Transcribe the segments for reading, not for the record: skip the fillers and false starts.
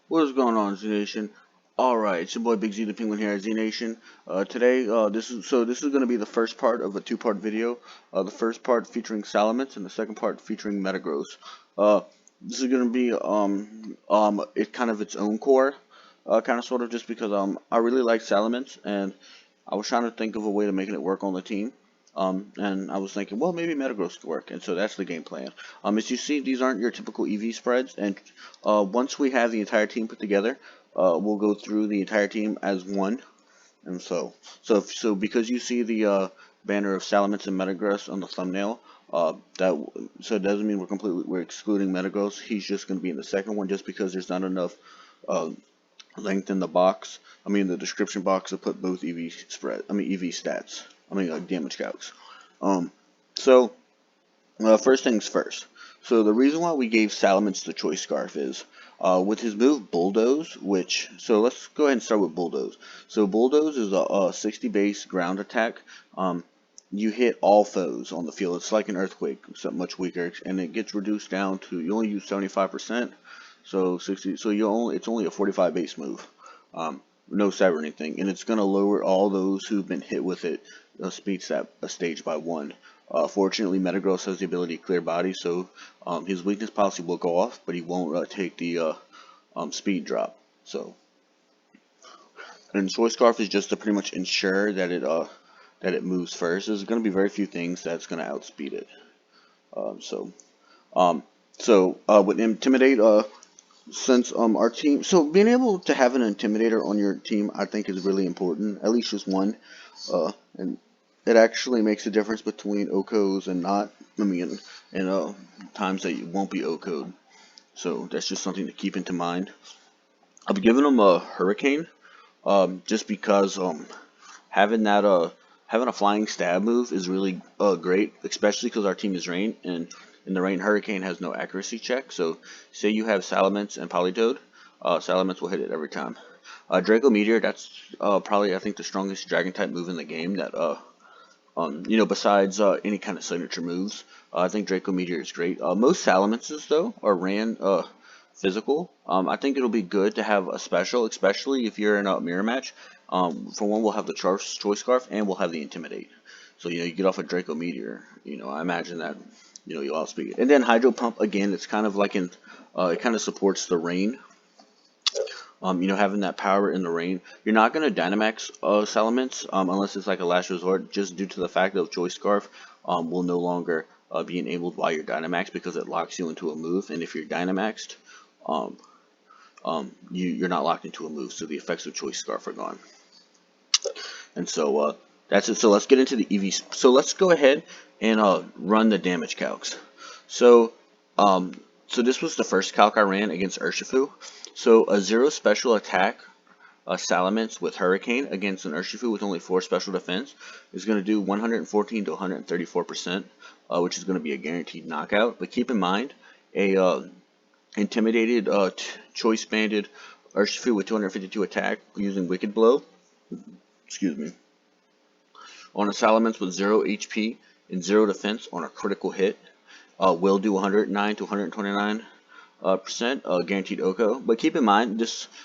What is going on, Z Nation? All right, it's your boy Big Z the Penguin here at Z Nation. Today, this is going to be the first part of a two-part video. The first part featuring Salamence and the second part featuring Metagross. Uh, this is going to be it kind of its own core, kind of sort of just because I really like Salamence and I was trying to think of a way to making it work on the team. And I was thinking, well, maybe Metagross could work, and so that's the game plan. As you see, these aren't your typical EV spreads, and once we have the entire team put together, we'll go through the entire team as one. And so because you see the banner of Salamence and Metagross on the thumbnail, so it doesn't mean we're excluding Metagross. He's just going to be in the second one, just because there's not enough uh, length in the box. The description box to put both EV stats. Damage calcs. Um, so first things first. So the reason why we gave Salamence the choice scarf is with his move Bulldoze, so let's go ahead and start with Bulldoze. So Bulldoze is a 60 base ground attack. You hit all foes on the field. It's like an earthquake, except much weaker, and it gets reduced down to you only use 75%. So 60. So it's only a 45 base move. No stab or anything, and it's gonna lower all those who've been hit with it speed stage by 1. Fortunately, Metagross has the ability to clear body, so his weakness policy will go off, but he won't take the speed drop. So, and Choice Scarf is just to pretty much ensure that it moves first. There's going to be very few things that's going to outspeed it. Um, so, with Intimidate, since our team, so being able to have an Intimidator on your team, I think is really important. At least just one, and it actually makes a difference between OHKOs and not. And times that you won't be OHKO'd. So that's just something to keep into mind. I've given him a Hurricane, just because having a flying stab move is really great, especially because our team is Rain, and in the Rain, Hurricane has no accuracy check. So say you have Salamence and Politoed, Salamence will hit it every time. Draco Meteor, that's probably I think the strongest Dragon type move in the game. Besides any kind of signature moves, I think Draco Meteor is great. Most Salamences though are ran physical. I think it'll be good to have a special, especially if you're in a mirror match. For one, we'll have the choice scarf and we'll have the intimidate. So you get off a Draco Meteor. I imagine that you'll outspeed it. And then Hydro Pump again. It's kind of like it kind of supports the Rain. Having that power in the Rain. You're not going to Dynamax Salamence unless it's like a last resort, just due to the fact that Choice Scarf will no longer be enabled while you're Dynamax because it locks you into a move. And if you're Dynamaxed, you're not locked into a move, so the effects of Choice Scarf are gone. And so that's it. So let's get into the EVs. So let's go ahead and run the damage calcs. So this was the first calc I ran against Urshifu. So a 0 special attack Salamence with Hurricane against an Urshifu with only 4 special defense is going to do 114 to 134%, which is going to be a guaranteed knockout. But keep in mind, a intimidated choice banded Urshifu with 252 attack using Wicked Blow, excuse me, on a Salamence with 0 HP and 0 defense on a critical hit will do 109 to 129%, guaranteed OHKO. But keep in mind,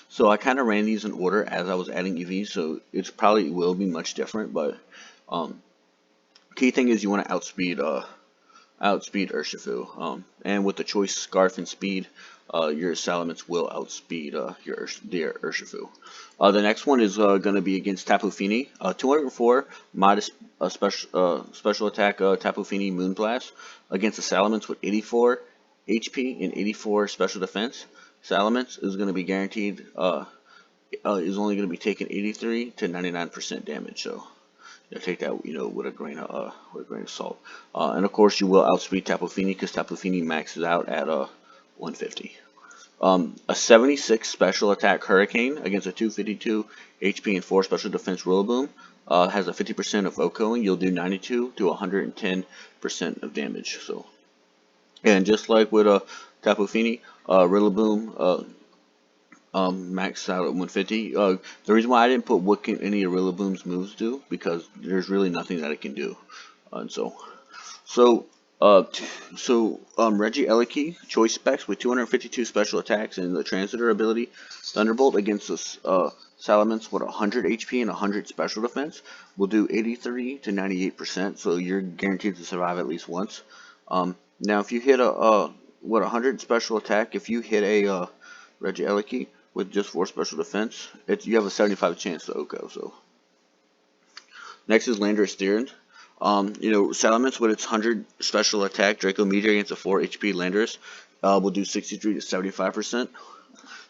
so I kind of ran these in order as I was adding EVs, so it probably will be much different. But key thing is you want to outspeed Urshifu. And with the choice scarf and speed, your Salamence will outspeed your Urshifu. The next one is going to be against Tapu Fini. 204 modest special attack Tapu Fini Moonblast against a Salamence with 84 HP and 84 special defense. Salamence is going to be guaranteed is only going to be taking 83 to 99% damage. So take that with a grain of salt. And of course you will outspeed Tapu Fini because Tapu Fini maxes out at 150. A 76 special attack Hurricane against a 252 HP and 4 special defense Rillaboom has a 50% of OHKO, and you'll do 92 to 110% of damage. So, and just like with Tapu Fini, Rillaboom maxed out at 150. The reason why I didn't put what can any of Rillaboom's moves do, because there's really nothing that it can do. And so Regieleki choice specs with 252 special attacks and the Transistor ability. Thunderbolt against the Salamence with 100 HP and 100 special defense will do 83 to 98%, so you're guaranteed to survive at least once. Now if you hit a 100 special attack, if you hit a Regieleki with just 4 special defense, you have a 75 chance to OHKO. So next is Landorus Steerend. Salamence with its 100 special attack, Draco Meteor against a 4 HP Landorus will do 63 to 75%.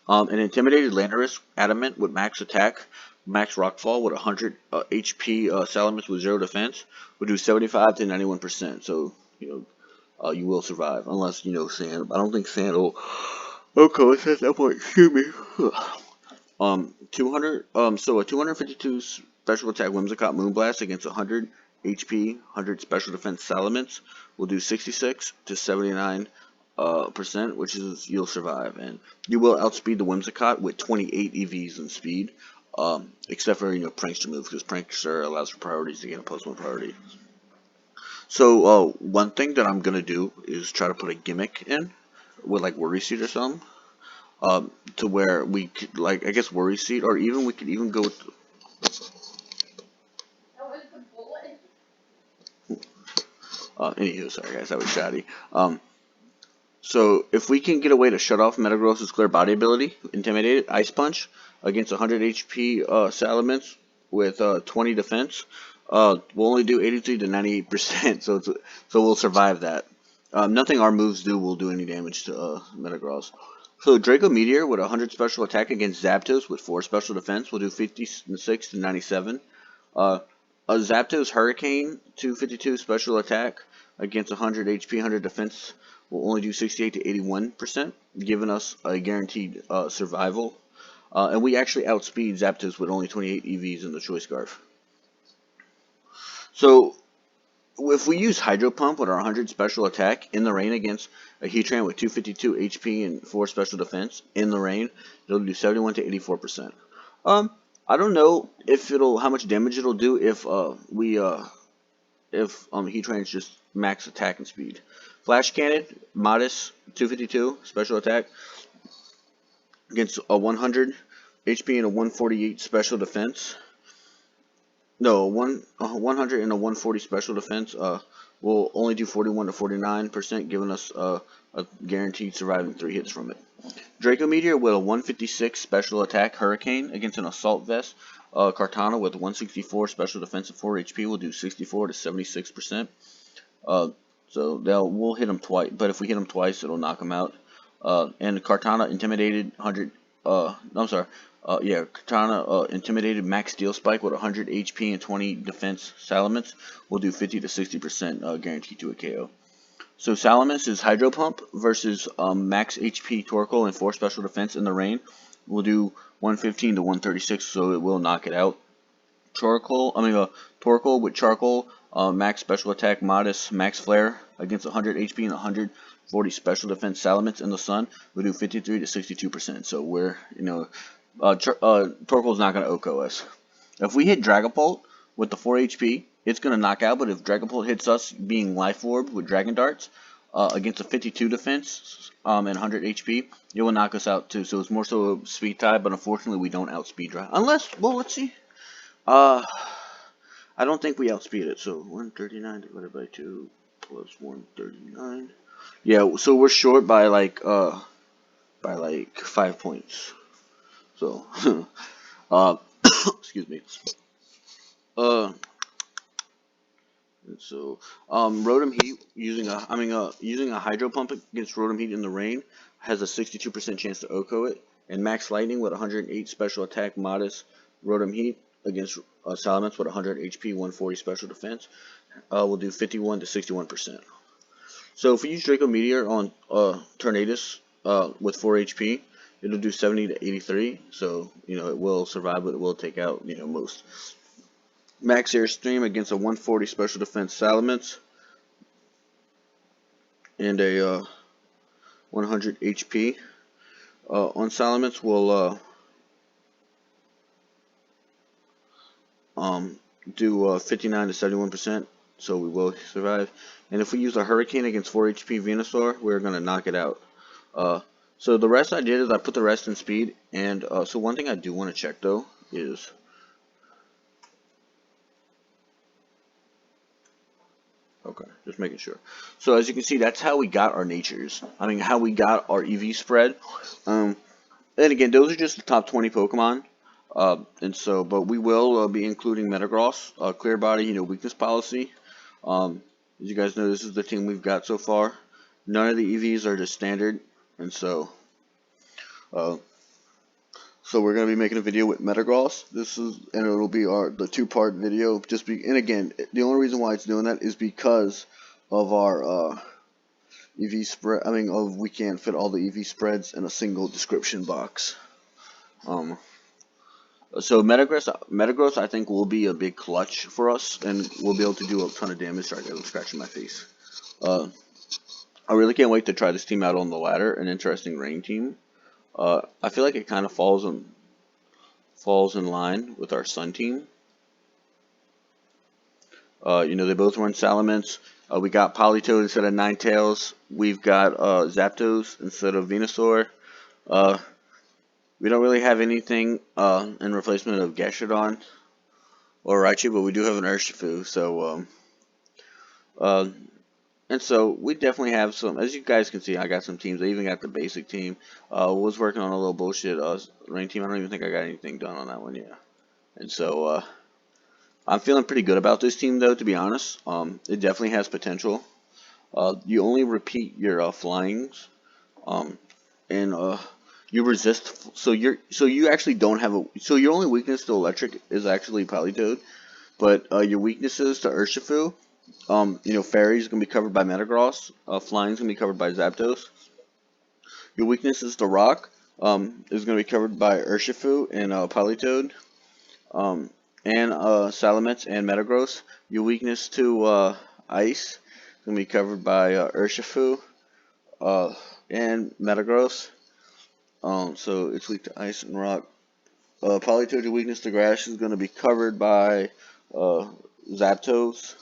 An Intimidated Landorus Adamant with max attack, max rockfall with 100 HP Salamence with 0 defense will do 75 to 91%. So, you will survive. Unless, Sand. I don't think Sand will. Okay, it says that point. Excuse me. 200. So a 252 special attack Whimsicott Moonblast against 100 HP, 100 special defense Salamence will do 66 to 79%, which is you'll survive, and you will outspeed the Whimsicott with 28 EVs in speed, except for Prankster move, because Prankster allows for priorities to get a +1 priority. So one thing that I'm gonna do is try to put a gimmick in with like Worry Seed or something. To where we could, like, I guess Worry Seed, or even we could even go with. That was the bullet. Anywho, sorry guys, that was shoddy. So if we can get a way to shut off Metagross's Clear Body ability, Intimidated, Ice Punch against 100 HP Salamence with 20 defense, we'll only do 83 to 98%. So we'll survive that. Nothing our moves do will do any damage to Metagross. So Draco Meteor with 100 special attack against Zapdos with 4 special defense will do 56 to 97. A Zapdos Hurricane 252 special attack against 100 HP, 100 defense will only do 68 to 81%, giving us a guaranteed survival. And we actually outspeed Zapdos with only 28 EVs in the Choice Scarf. So if we use Hydro Pump with our 100 special attack in the rain against a Heatran with 252 HP and 4 special defense in the rain, it'll do 71 to 84%. I don't know if how much damage it'll do if Heatran's just max attack and speed. Flash Cannon, Modest 252 special attack against a 100 HP and a 148 special defense. No, 100 and a 140 special defense will only do 41 to 49%, giving us a guaranteed surviving 3 hits from it. Draco Meteor with a 156 special attack Hurricane against an Assault Vest. Kartana with 164 special defense and 4 HP will do 64 to 76%. So we'll hit him twice, but if we hit him twice, it'll knock him out. And Kartana Intimidated 100. Katana Intimidated Max Steel Spike with 100 HP and 20 defense Salamence will do 50 to 60% guaranteed to a KO. So Salamence is Hydro Pump versus Max HP Torkoal and 4 special defense in the rain. We'll do 115 to 136, so it will knock it out. Torkoal with Charcoal, Max Special Attack, Modest, Max Flare against 100 HP and 140 special defense Salamence in the sun. We do 53 to 62%. So we're Torkoal's not going to OHKO us. If we hit Dragapult with the 4 HP, it's going to knock out. But if Dragapult hits us being Life Orb with Dragon Darts against a 52 defense and 100 HP, it will knock us out too. So it's more so a speed tie, but unfortunately we don't outspeed Dragon. Let's see. I don't think we outspeed it. So 139 divided by 2 plus 139. Yeah, so we're short by like 5 points. So, excuse me. Rotom Heat using a Hydro Pump against Rotom Heat in the rain has a 62% chance to OHKO it, and Max Lightning with 108 special attack, Modest Rotom Heat against Salamence with 100 HP, 140 special defense will do 51 to 61%. So if we use Draco Meteor on Tornadus with 4 HP, it'll do 70 to 83, so it will survive, but it will take out most. Max Airstream against a 140 special defense Salamence and a 100 HP on Salamence will do 59 to 71%. so we will survive. And if we use a Hurricane against 4 HP Venusaur, we're going to knock it out. So the rest I did is I put the rest in speed, and so one thing I do want to check though is okay, just making sure. So as you can see, that's how we got our natures. I mean, how we got our EV spread. And again, those are just the top 20 Pokemon. And so, but we will be including Metagross, Clear Body, weakness policy. As you guys know, this is the team we've got so far. None of the EVs are just standard, and so we're gonna be making a video with Metagross. And it'll be the 2-part video. And again, the only reason why it's doing that is because of our EV spread. I mean, we can't fit all the EV spreads in a single description box. So Metagross, I think, will be a big clutch for us, and we'll be able to do a ton of damage. Sorry, I'm scratching my face. I really can't wait to try this team out on the ladder. An interesting rain team. I feel like it kind of falls in line with our Sun team. They both run Salamence. We got Politoed instead of Ninetales. We've got Zapdos instead of Venusaur. We don't really have anything in replacement of Gastrodon or Raichu, but we do have an Urshifu. So, and so we definitely have some. As you guys can see, I got some teams. I even got the basic team. Was working on a little bullshit rain team. I don't even think I got anything done on that one yet. And so I'm feeling pretty good about this team, though. To be honest, it definitely has potential. You only repeat your flyings, and you resist. So you actually don't have so your only weakness to electric is actually Politoed, but your weaknesses to Urshifu. Fairy is going to be covered by Metagross. Flying is going to be covered by Zapdos. Your weaknesses to Rock is going to be covered by Urshifu and Politoed. And Salamence and Metagross. Your weakness to Ice is going to be covered by Urshifu and Metagross. So it's weak to Ice and Rock. Politoed, your weakness to Grass is going to be covered by Zapdos.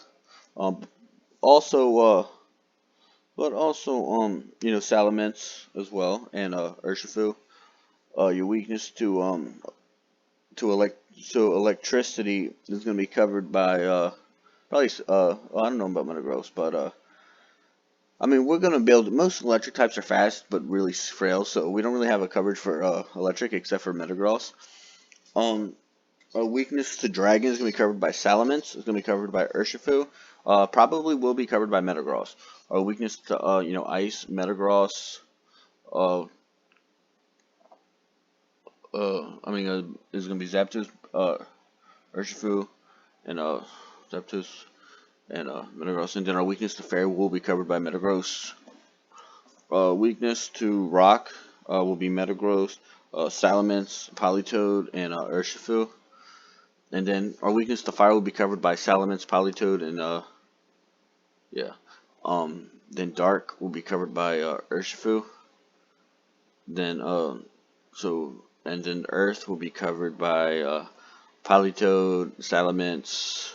Salamence as well, and Urshifu. Your weakness to electricity is going to be covered by probably I don't know about Metagross, but I mean, we're going to build. Most electric types are fast but really frail, so we don't really have a coverage for electric except for Metagross. Our weakness to Dragon is going to be covered by Salamence. It's going to be covered by Urshifu. Probably will be covered by Metagross. Our weakness to Ice, Metagross. Is going to be Zapdos, Urshifu, and Zapdos, and Metagross. And then our weakness to Fairy will be covered by Metagross. Weakness to Rock will be Metagross, Salamence, Politoed, and Urshifu. And then our weakness to Fire will be covered by Salamence, Politoed, and then Dark will be covered by Urshifu. Then and then Earth will be covered by Politoed, Salamence,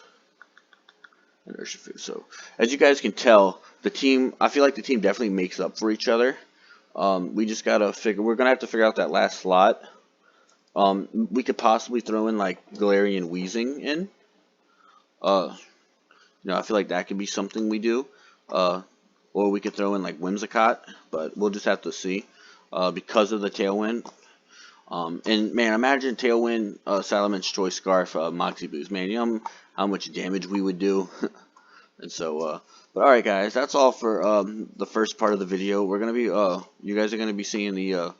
and Urshifu. So as you guys can tell, I feel like the team definitely makes up for each other. We just gotta we're gonna have to figure out that last slot. We could possibly throw in like Galarian Weezing in. I feel like that could be something we do. Or we could throw in like Whimsicott, but we'll just have to see. Because of the Tailwind. And man, imagine Tailwind, Salamence, Choice Scarf, Moxie Boost. Man, you know how much damage we would do. And so, but alright guys, that's all for the first part of the video. We're gonna be, you guys are gonna be seeing the,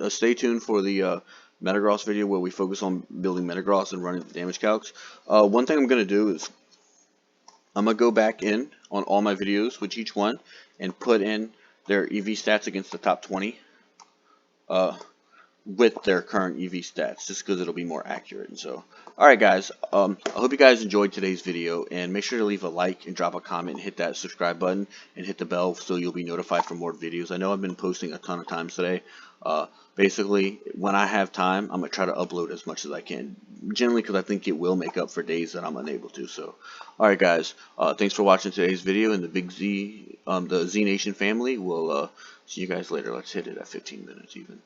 stay tuned for the Metagross video where we focus on building Metagross and running the damage calcs. One thing I'm gonna do is I'm gonna go back in on all my videos with each one and put in their EV stats against the top 20. with their current EV stats, just because it'll be more accurate. And so, alright guys, I hope you guys enjoyed today's video, and make sure to leave a like and drop a comment and hit that subscribe button and hit the bell so you'll be notified for more videos. I know I've been posting a ton of times today. Basically, when I have time, I'm going to try to upload as much as I can, generally because I think it will make up for days that I'm unable to. So, alright guys, thanks for watching today's video, and the Big Z, the Z Nation family will see you guys later. Let's hit it at 15 minutes even.